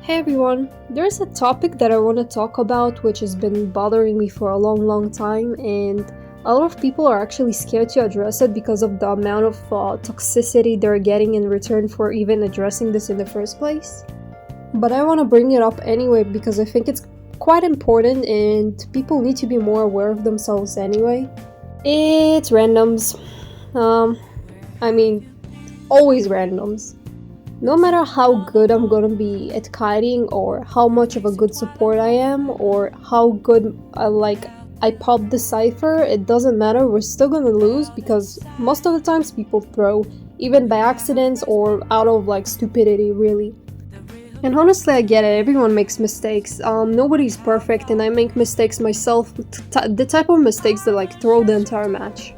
Hey everyone, there's a topic that I want to talk about which has been bothering me for a long time, and a lot of people are actually scared to address it because of the amount of toxicity they're getting in return for even addressing this in the first place. But I want to bring it up anyway because I think it's quite important and people need to be more aware of themselves anyway. It's randoms. I mean, always randoms. No matter how good I'm gonna be at kiting, or how much of a good support I am, or how good I pop the cipher, it doesn't matter, we're still gonna lose because most of the times people throw, even by accidents or out of stupidity, really. And honestly, I get it, everyone makes mistakes. Nobody's perfect, and I make mistakes myself, the type of mistakes that throw the entire match.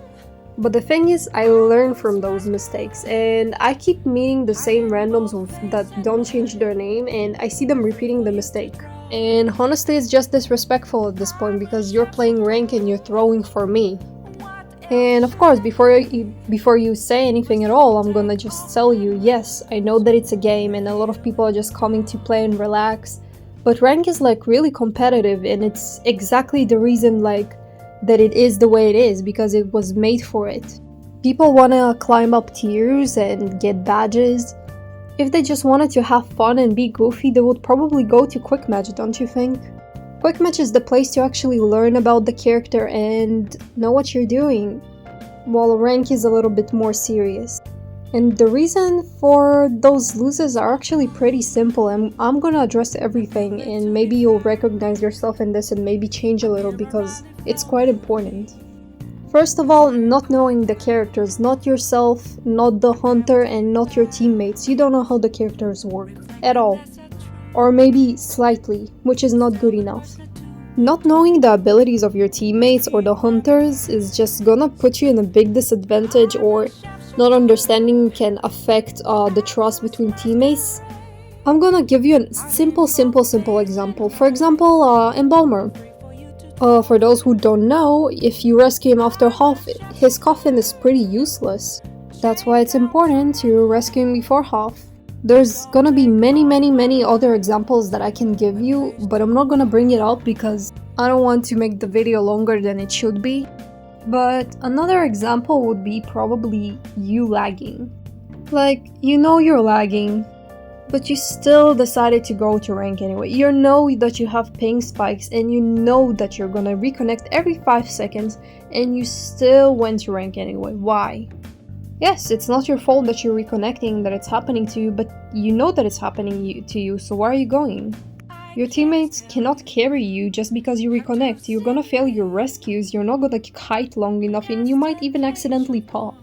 But the thing is, I learn from those mistakes, and I keep meeting the same randoms that don't change their name, and I see them repeating the mistake. And honestly, it's just disrespectful at this point because you're playing rank and you're throwing for me. And of course, before you say anything at all, I'm gonna just tell you, yes, I know that it's a game and a lot of people are just coming to play and relax, but rank is really competitive, and it's exactly the reason that it is the way it is, because it was made for it. People wanna climb up tiers and get badges. If they just wanted to have fun and be goofy, they would probably go to Quick Match, don't you think? Quick Match is the place to actually learn about the character and know what you're doing, while rank is a little bit more serious. And the reason for those losses are actually pretty simple, and I'm gonna address everything, and maybe you'll recognize yourself in this and maybe change a little because it's quite important. First of all, not knowing the characters, not yourself, not the hunter, and not your teammates. You don't know how the characters work at all. Or maybe slightly, which is not good enough. Not knowing the abilities of your teammates or the hunters is just gonna put you in a big disadvantage, or not understanding can affect the trust between teammates. I'm gonna give you a simple example. For example, Embalmer. For those who don't know, if you rescue him after half, his coffin is pretty useless. That's why it's important to rescue him before half. There's gonna be many other examples that I can give you, but I'm not gonna bring it up because I don't want to make the video longer than it should be. But another example would be probably you lagging. You know you're lagging, but you still decided to go to rank anyway. You know that you have ping spikes and you know that you're gonna reconnect every 5 seconds, and you still went to rank anyway. Why? Yes, it's not your fault that you're reconnecting, that it's happening to you, but you know that it's happening to you, so why are you going? Your teammates cannot carry you just because you reconnect. You're gonna fail your rescues, you're not gonna kite long enough, and you might even accidentally pop.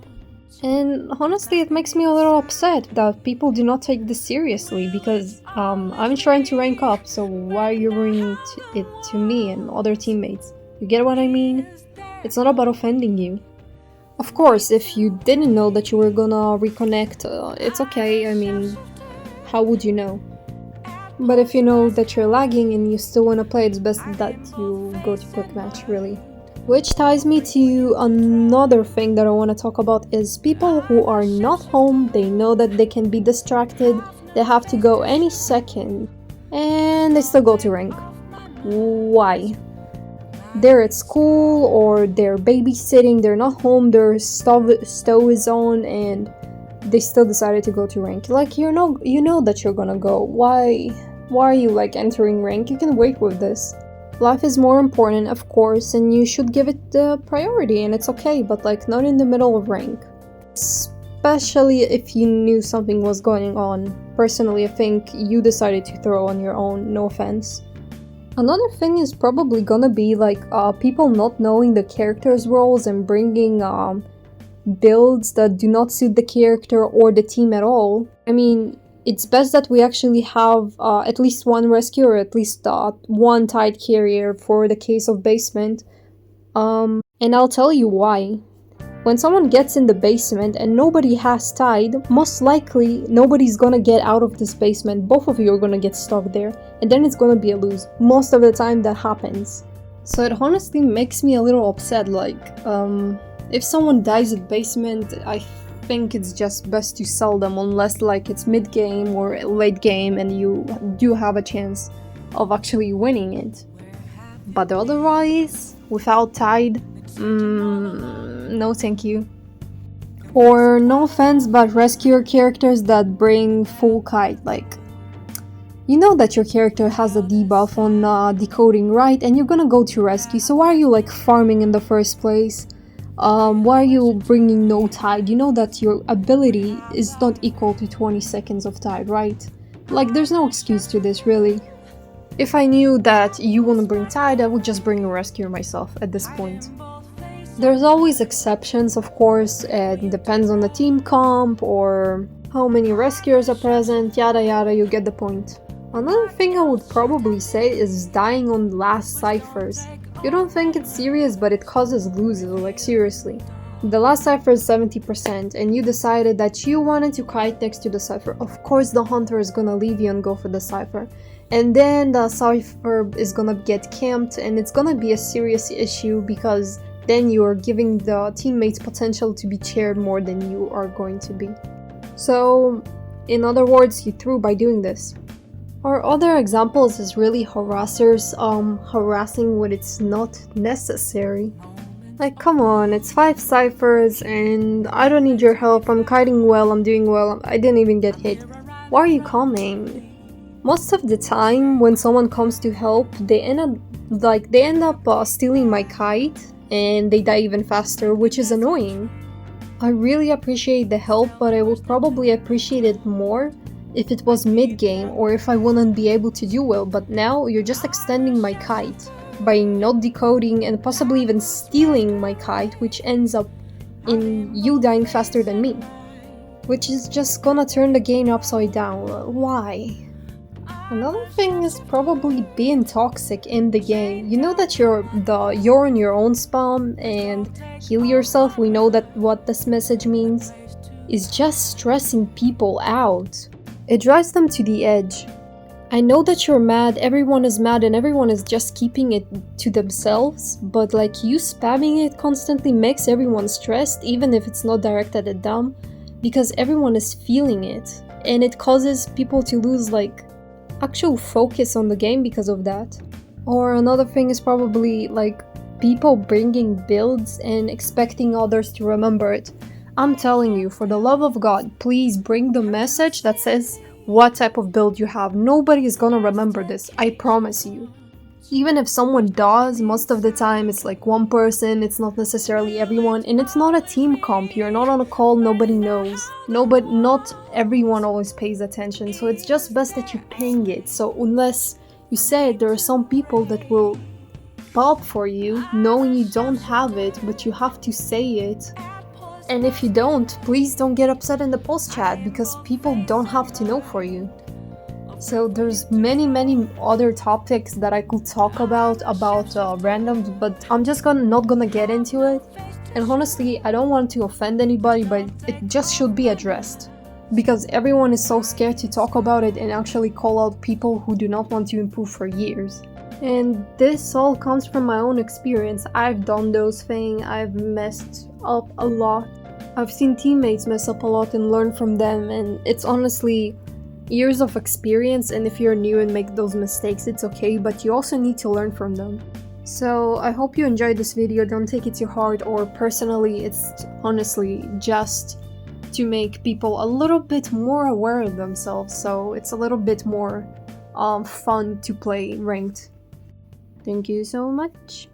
And honestly, it makes me a little upset that people do not take this seriously, because I'm trying to rank up, so why are you bringing it to me and other teammates? You get what I mean? It's not about offending you. Of course, if you didn't know that you were gonna reconnect, it's okay, I mean, how would you know? But if you know that you're lagging and you still want to play, it's best that you go to Quick Match, really. Which ties me to another thing that I want to talk about is people who are not home, they know that they can be distracted, they have to go any second, and they still go to rank. Why? They're at school or they're babysitting, they're not home, their stove is on, and they still decided to go to rank. You know that you're gonna go. Why are you entering rank? You can wait with this. Life is more important, of course, and you should give it the priority, and it's okay, but not in the middle of rank. Especially if you knew something was going on. Personally, I think you decided to throw on your own, no offense. Another thing is probably gonna be people not knowing the characters' roles and bringing builds that do not suit the character or the team at all. I mean, it's best that we actually have at least one rescue, or at least one tide carrier for the case of basement. And I'll tell you why. When someone gets in the basement and nobody has tide, most likely nobody's gonna get out of this basement. Both of you are gonna get stuck there, and then it's gonna be a lose. Most of the time that happens. So it honestly makes me a little upset, if someone dies at basement, I think it's just best to sell them unless like it's mid-game or late game and you do have a chance of actually winning it. But otherwise, without Tide, no thank you. Or no offense, but rescuer characters that bring full kite, like you know that your character has a debuff on decoding, right? And you're gonna go to rescue, so why are you like farming in the first place? Why are you bringing no Tide? You know that your ability is not equal to 20 seconds of Tide, right? Like there's no excuse to this, really. If I knew that you wouldn't bring Tide, I would just bring a rescuer myself at this point. There's always exceptions, of course, and depends on the team comp or how many rescuers are present, yada yada, you get the point. Another thing I would probably say is dying on last ciphers. You don't think it's serious, but it causes losers, like seriously. The last cipher is 70% and you decided that you wanted to kite next to the cipher. Of course the hunter is gonna leave you and go for the cipher. And then the cipher is gonna get camped and it's gonna be a serious issue because then you are giving the teammates potential to be cheered more than you are going to be. So, in other words, you threw by doing this. Or other examples is really harassers harassing when it's not necessary. Like, come on, it's 5 ciphers and I don't need your help, I'm kiting well, I'm doing well, I didn't even get hit. Why are you coming? Most of the time, when someone comes to help, they end up stealing my kite and they die even faster, which is annoying. I really appreciate the help, but I would probably appreciate it more if it was mid-game or if I wouldn't be able to do well, but now you're just extending my kite by not decoding and possibly even stealing my kite, which ends up in you dying faster than me, which is just gonna turn the game upside down. Why? Another thing is probably being toxic in the game. You know that you're on your own spawn and heal yourself. We know that what this message means is just stressing people out. It drives them to the edge. I know that you're mad, everyone is mad and everyone is just keeping it to themselves, but like you spamming it constantly makes everyone stressed even if it's not directed at them, because everyone is feeling it and it causes people to lose like actual focus on the game because of that. Or another thing is probably like people bringing builds and expecting others to remember it. I'm telling you, for the love of God, please bring the message that says what type of build you have. Nobody is gonna remember this, I promise you. Even if someone does, most of the time it's like one person, it's not necessarily everyone, and it's not a team comp, you're not on a call, nobody knows. Not everyone always pays attention, so it's just best that you ping it. So unless you say it, there are some people that will pop for you, knowing you don't have it, but you have to say it. And if you don't, please don't get upset in the post chat, because people don't have to know for you. So there's many other topics that I could talk about randoms, but I'm just not gonna get into it. And honestly, I don't want to offend anybody, but it just should be addressed. Because everyone is so scared to talk about it and actually call out people who do not want to improve for years. And this all comes from my own experience. I've done those things, I've messed up a lot. I've seen teammates mess up a lot and learn from them, and it's honestly years of experience, and if you're new and make those mistakes, it's okay, but you also need to learn from them. So I hope you enjoyed this video. Don't take it to heart or personally, it's honestly just to make people a little bit more aware of themselves, so it's a little bit more fun to play ranked. Thank you so much.